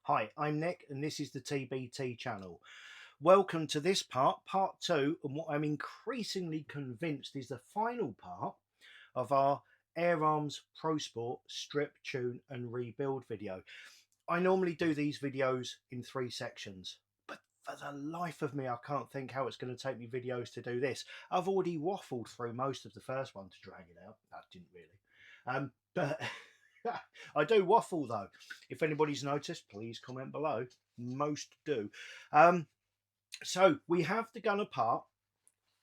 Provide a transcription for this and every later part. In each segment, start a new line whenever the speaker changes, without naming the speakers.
Hi, I'm Nick and this is the TbT channel. Welcome to this part 2, and what I'm increasingly convinced is the final part of our Air Arms Pro Sport strip, tune and rebuild video. I normally do these videos in 3 sections, but for the life of me I can't think how it's going to take me videos to do this. I've already waffled through most of the first one to drag it out. That didn't really. But I do waffle though. If anybody's noticed, please comment below. Most do. So we have the gun apart.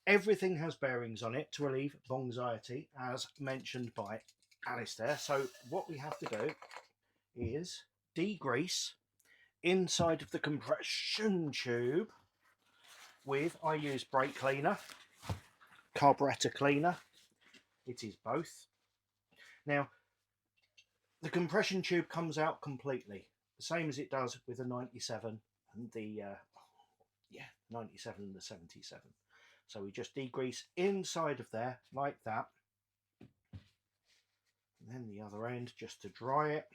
Everything has bearings on it to relieve anxiety, as mentioned by Alistair. So what we have to do is degrease inside of the compression tube with, I use brake cleaner, carburetor cleaner. It is both. Now, the compression tube comes out completely, the same as it does with the 97 and the 97 and the 77. So we just degrease inside of there like that, and then the other end just to dry it.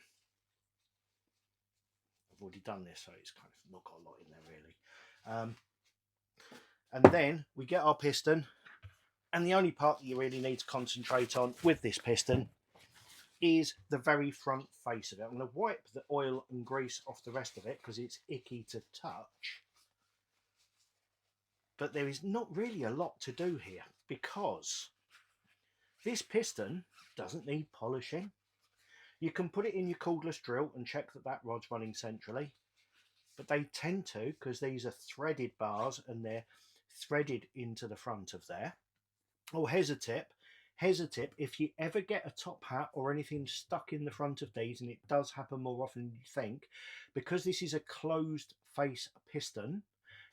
I've already done this, so it's kind of not got a lot in there really. And then we get our piston, and the only part that you really need to concentrate on with this piston is the very front face of it. I'm going to wipe the oil and grease off the rest of it because it's icky to touch. But there is not really a lot to do here because this piston doesn't need polishing. You can put it in your cordless drill and check that that rod's running centrally, but they tend to, because these are threaded bars and they're threaded into the front of there. Oh, here's a tip. If you ever get a top hat or anything stuck in the front of these, and it does happen more often than you think, because this is a closed face piston,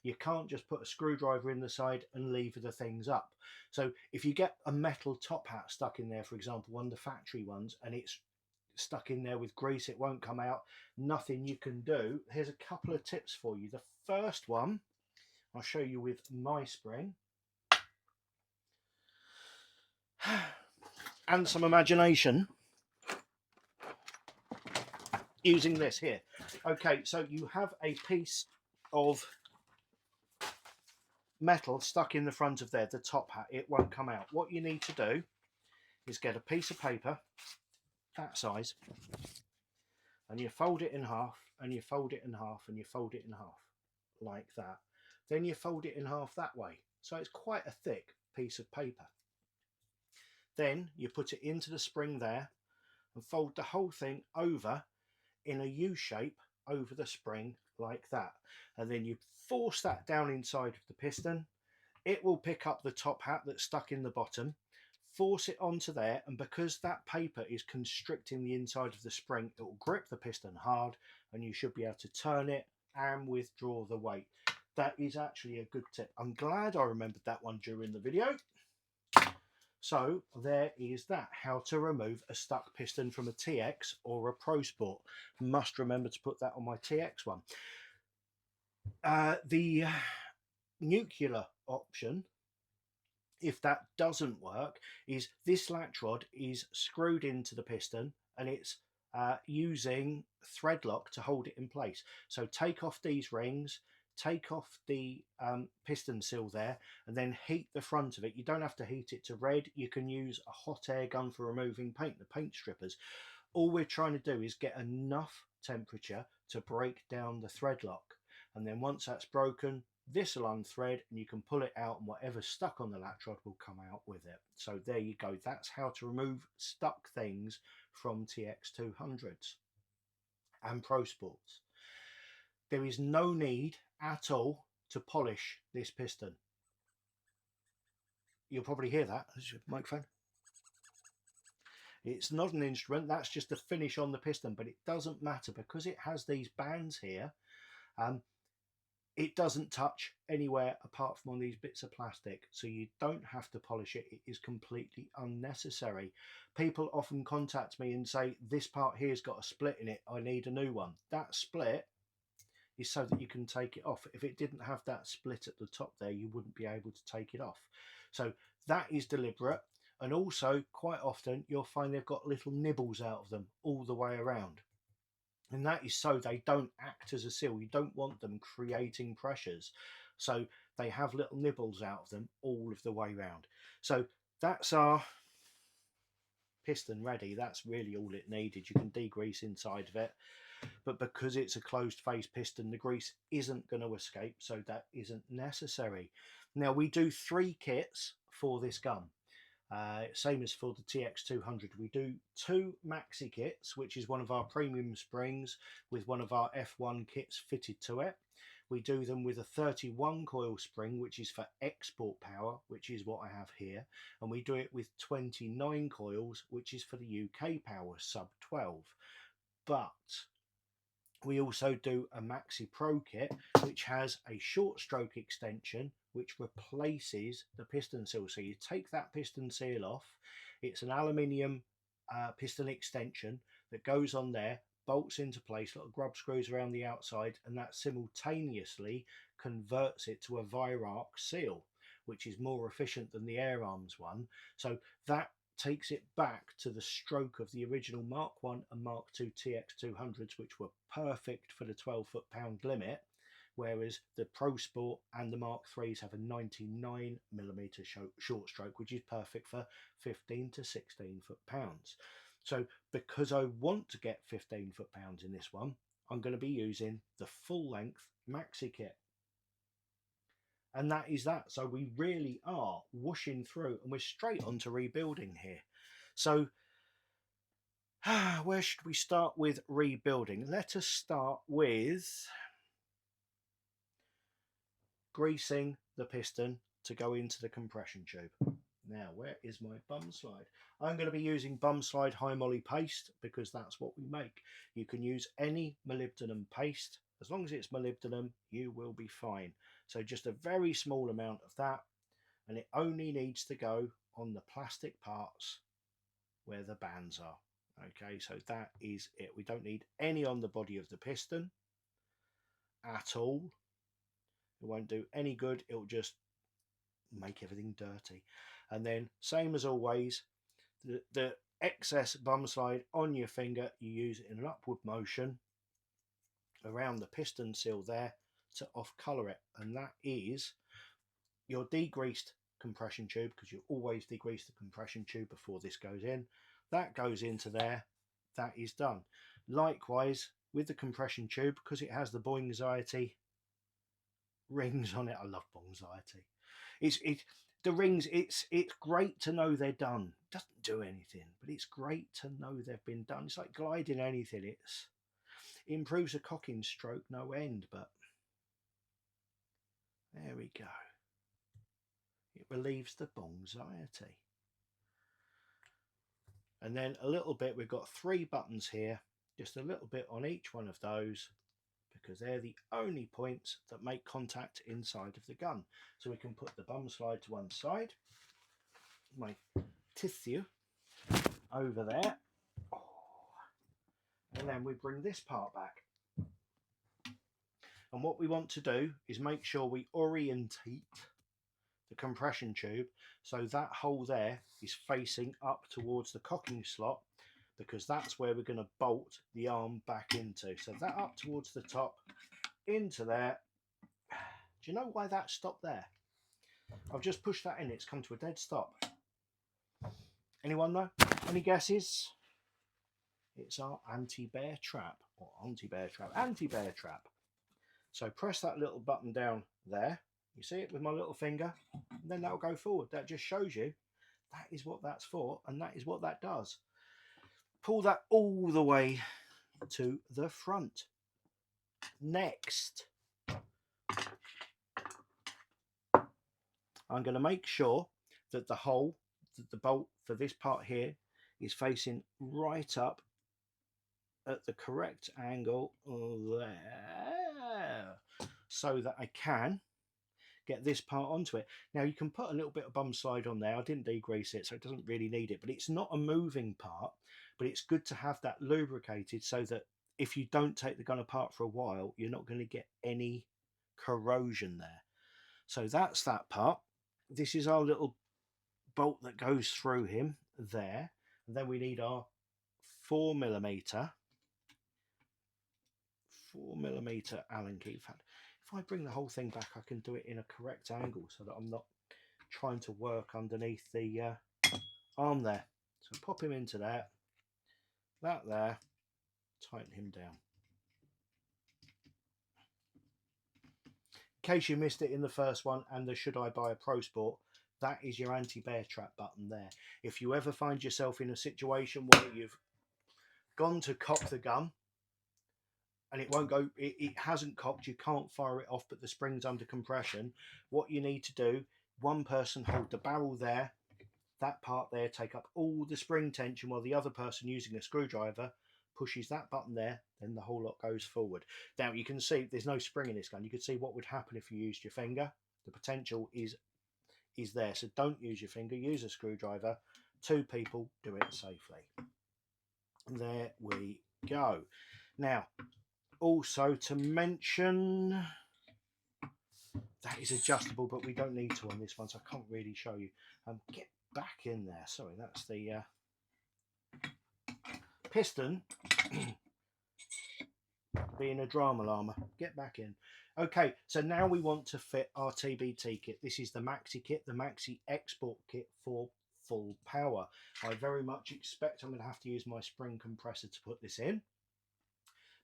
you can't just put a screwdriver in the side and lever the things up. So if you get a metal top hat stuck in there, for example, one of the factory ones, and it's stuck in there with grease, it won't come out, nothing you can do. Here's a couple of tips for you. The first one I'll show you with mainspring and some imagination using this here. Okay, so you have a piece of metal stuck in the front of there, the top hat, it won't come out. What you need to do is get a piece of paper that size, and you fold it in half, and you fold it in half, and you fold it in half like that. Then you fold it in half that way, so it's quite a thick piece of paper. Then you put it into the spring there and fold the whole thing over in a U shape over the spring like that, and then you force that down inside of the piston. It will pick up the top hat that's stuck in the bottom, force it onto there, and because that paper is constricting the inside of the spring, it will grip the piston hard and you should be able to turn it and withdraw the weight. That is actually a good tip. I'm glad I remembered that one during the video. So there is that, how to remove a stuck piston from a TX or a Pro Sport. Must remember to put that on my TX one. The nuclear option, if that doesn't work, is this latch rod is screwed into the piston and it's using thread lock to hold it in place. So take off these rings, take off the piston seal there, and then heat the front of it. You don't have to heat it to red. You can use a hot air gun for removing paint, the paint strippers. All we're trying to do is get enough temperature to break down the thread lock, and then once that's broken, this will unthread and you can pull it out, and whatever's stuck on the latch rod will come out with it. So there you go. That's how to remove stuck things from TX200s and Pro Sports. There is no need at all to polish this piston. You'll probably hear that as your microphone. It's not an instrument, that's just a finish on the piston, but it doesn't matter because it has these bands here. It doesn't touch anywhere apart from on these bits of plastic, so you don't have to polish it. It is completely unnecessary. People often contact me and say, this part here's got a split in it, I need a new one. That split is so that you can take it off. If it didn't have that split at the top there, you wouldn't be able to take it off. So that is deliberate, and also quite often you'll find they've got little nibbles out of them all the way around. and that is so they don't act as a seal. You don't want them creating pressures, so they have little nibbles out of them all of the way round. So that's our piston ready. That's really all it needed. You can degrease inside of it, but because it's a closed face piston, the grease isn't going to escape, so that isn't necessary. Now we do 3 kits for this gun. Same as for the TX200, we do 2 maxi kits, which is one of our premium springs with one of our F1 kits fitted to it. We do them with a 31 coil spring, which is for export power, which is what I have here, and we do it with 29 coils, which is for the UK power, sub 12. But we also do a Maxi Pro kit, which has a short stroke extension, which replaces the piston seal. So you take that piston seal off. It's an aluminium piston extension that goes on there, bolts into place, little grub screws around the outside, and that simultaneously converts it to a Virac seal, which is more efficient than the Air Arms one. So that takes it back to the stroke of the original Mark 1 and Mark 2 TX200s, which were perfect for the 12 foot-pound limit, whereas the Pro Sport and the Mark 3s have a 99mm short stroke, which is perfect for 15 to 16 foot-pounds. So because I want to get 15 foot-pounds in this one, I'm going to be using the full-length Maxi kit. And that is that. So we really are whooshing through, and we're straight on to rebuilding here. So where should we start with rebuilding? Let us start with greasing the piston to go into the compression tube. Now, where is my bum slide? I'm going to be using bum slide high moly paste because that's what we make. You can use any molybdenum paste. As long as it's molybdenum, you will be fine. So just a very small amount of that, and it only needs to go on the plastic parts where the bands are. Okay, so that is it. We don't need any on the body of the piston at all. It won't do any good. It'll just make everything dirty. And then same as always, the excess bum slide on your finger, you use it in an upward motion around the piston seal there to off color it, and that is your degreased compression tube, because you always degrease the compression tube before this goes in. That goes into there. That is done. Likewise with the compression tube, because it has the Boingxiety rings on it. I love Boingxiety. The rings, it's great to know they're done. It doesn't do anything, but it's great to know they've been done. It's like gliding anything. It improves the cocking stroke no end, but there we go. It relieves the Boingxiety. And then a little bit, we've got 3 buttons here, just a little bit on each one of those, because they're the only points that make contact inside of the gun. So we can put the bum slide to one side, my tissue over there, and then we bring this part back. And what we want to do is make sure we orientate the compression tube so that hole there is facing up towards the cocking slot, because that's where we're going to bolt the arm back into. So that up towards the top, into there. Do you know why that stopped there? I've just pushed that in, it's come to a dead stop. Anyone know? Any guesses? It's our anti-bear trap, or anti-bear trap, anti-bear trap. So press that little button down there. You see it with my little finger, and then that'll go forward. That just shows you that is what that's for, and that is what that does. Pull that all the way to the front. Next, I'm going to make sure that the hole, that the bolt for this part here is facing right up at the correct angle there, so that I can get this part onto it. Now you can put a little bit of bum slide on there. I didn't degrease it, so it doesn't really need it, but it's not a moving part, but it's good to have that lubricated so that if you don't take the gun apart for a while, you're not going to get any corrosion there. So that's that part. This is our little bolt that goes through him there, and then we need our 4mm 4mm Allen key. In fact, if I bring the whole thing back, I can do it in a correct angle so that I'm not trying to work underneath the arm there. So pop him into that there, tighten him down. In case you missed it in the first one and the should I buy a Pro Sport, that is your anti-bear trap button there. If you ever find yourself in a situation where you've gone to cock the gun and it won't go, it hasn't cocked, you can't fire it off, but the spring's under compression, what you need to do, one person hold the barrel there, that part there, take up all the spring tension, while the other person using a screwdriver pushes that button there, then the whole lot goes forward. Now you can see there's no spring in this gun. You can see what would happen if you used your finger. The potential is there, so don't use your finger, use a screwdriver. 2 people do it safely. There we go. Now also to mention, that is adjustable, but we don't need to on this one, so I can't really show you. Get back in there. Sorry, that's the piston being a drama llama. Get back in. Okay, so now we want to fit our TbT kit. This is the Maxi kit, the Maxi export kit for full power. I very much expect I'm going to have to use my spring compressor to put this in.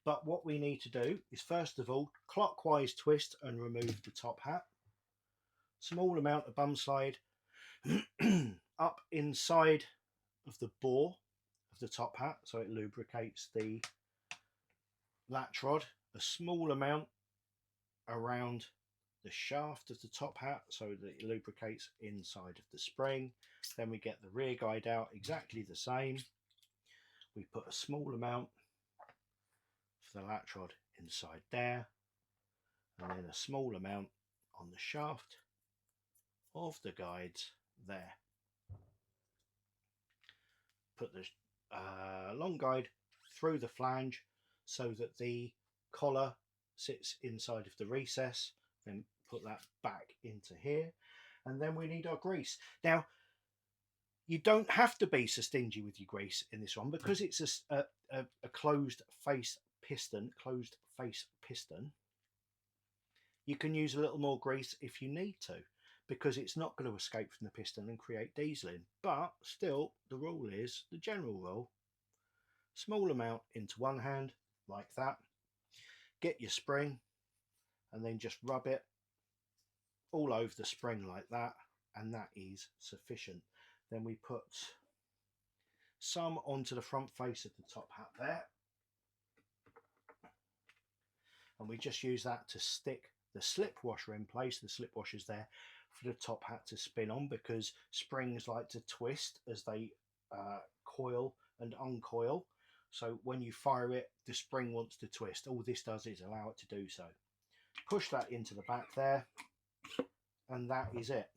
But what we need to do is, first of all, clockwise twist and remove the top hat. Small amount of bum slide up inside of the bore of the top hat so it lubricates the latch rod. A small amount around the shaft of the top hat so that it lubricates inside of the spring. Then we get the rear guide out exactly the same. We put a small amount for the latch rod inside there, and then a small amount on the shaft of the guides there. Put the long guide through the flange so that the collar sits inside of the recess, then put that back into here, and then we need our grease. Now you don't have to be so stingy with your grease in this one because it's a closed face piston. You can use a little more grease if you need to, because it's not going to escape from the piston and create dieseling. But still, the rule is the general rule: small amount into one hand like that, get your spring, and then just rub it all over the spring like that, and that is sufficient. Then we put some onto the front face of the top hat there, and we just use that to stick the slip washer in place. The slip washer's there for the top hat to spin on, because springs like to twist as they coil and uncoil. So when you fire it, the spring wants to twist. All this does is allow it to do so. Push that into the back there, and that is it,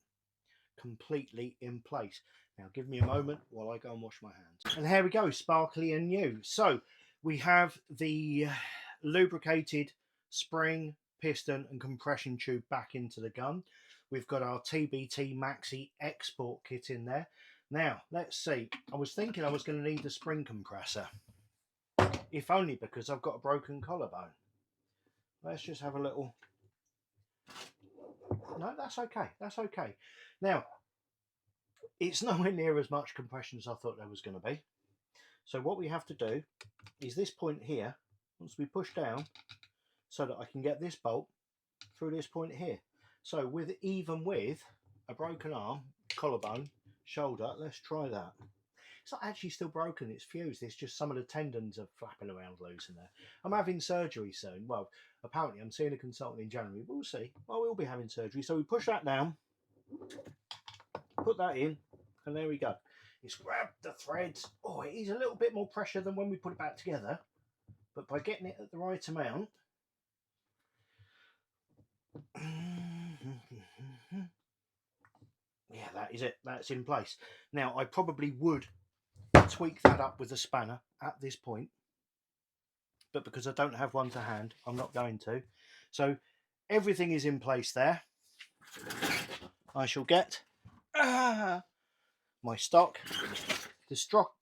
completely in place. Now give me a moment while I go and wash my hands. And here we go, sparkly and new. So we have the lubricated spring, piston and compression tube back into the gun. We've got our TbT Maxi export kit in there. Now let's see, I was thinking I was going to need a spring compressor, if only because I've got a broken collarbone. Let's just have a little... No, that's okay, that's okay. Now it's nowhere near as much compression as I thought there was going to be. So what we have to do is this point here, once we push down, so that I can get this bolt through this point here. So even with a broken arm, collarbone, shoulder, let's try that. It's not actually still broken, it's fused. It's just some of the tendons are flapping around loose in there. I'm having surgery soon. Well, apparently I'm seeing a consultant in January. We'll see. I will be having surgery. So we push that down, put that in, and there we go. It's grabbed the threads. Oh, it is a little bit more pressure than when we put it back together, but by getting it at the right amount, yeah, that is it. That's in place. Now I probably would tweak that up with a spanner at this point, but because I don't have one to hand, I'm not going to. So everything is in place there. I shall get my stock. The stock.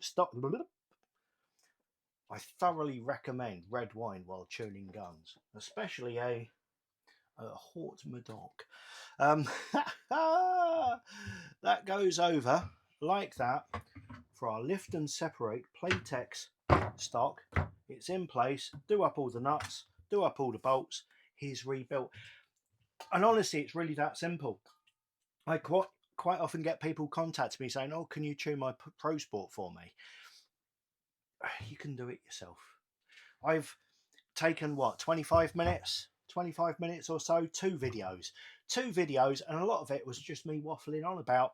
I thoroughly recommend red wine while tuning guns, especially a Hort Medoc. That goes over like that for our lift and separate Playtex stock. It's in place. Do up all the nuts, do up all the bolts. He's rebuilt. And honestly, it's really that simple. I quite often get people contact me saying, "Oh, can you tune my Pro Sport for me?" You can do it yourself. I've taken what 25 minutes or so, two videos, and a lot of it was just me waffling on about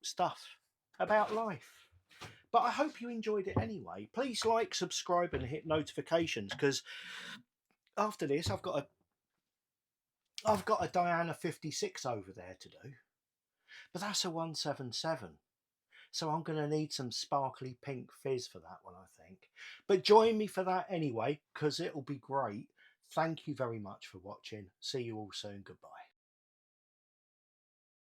stuff, about life. But I hope you enjoyed it anyway. Please like, subscribe, and hit notifications, because after this I've got a Diana 56 over there to do, but that's a 177. So I'm going to need some sparkly pink fizz for that one, I think. But join me for that anyway, because it'll be great. Thank you very much for watching. See you all soon. Goodbye.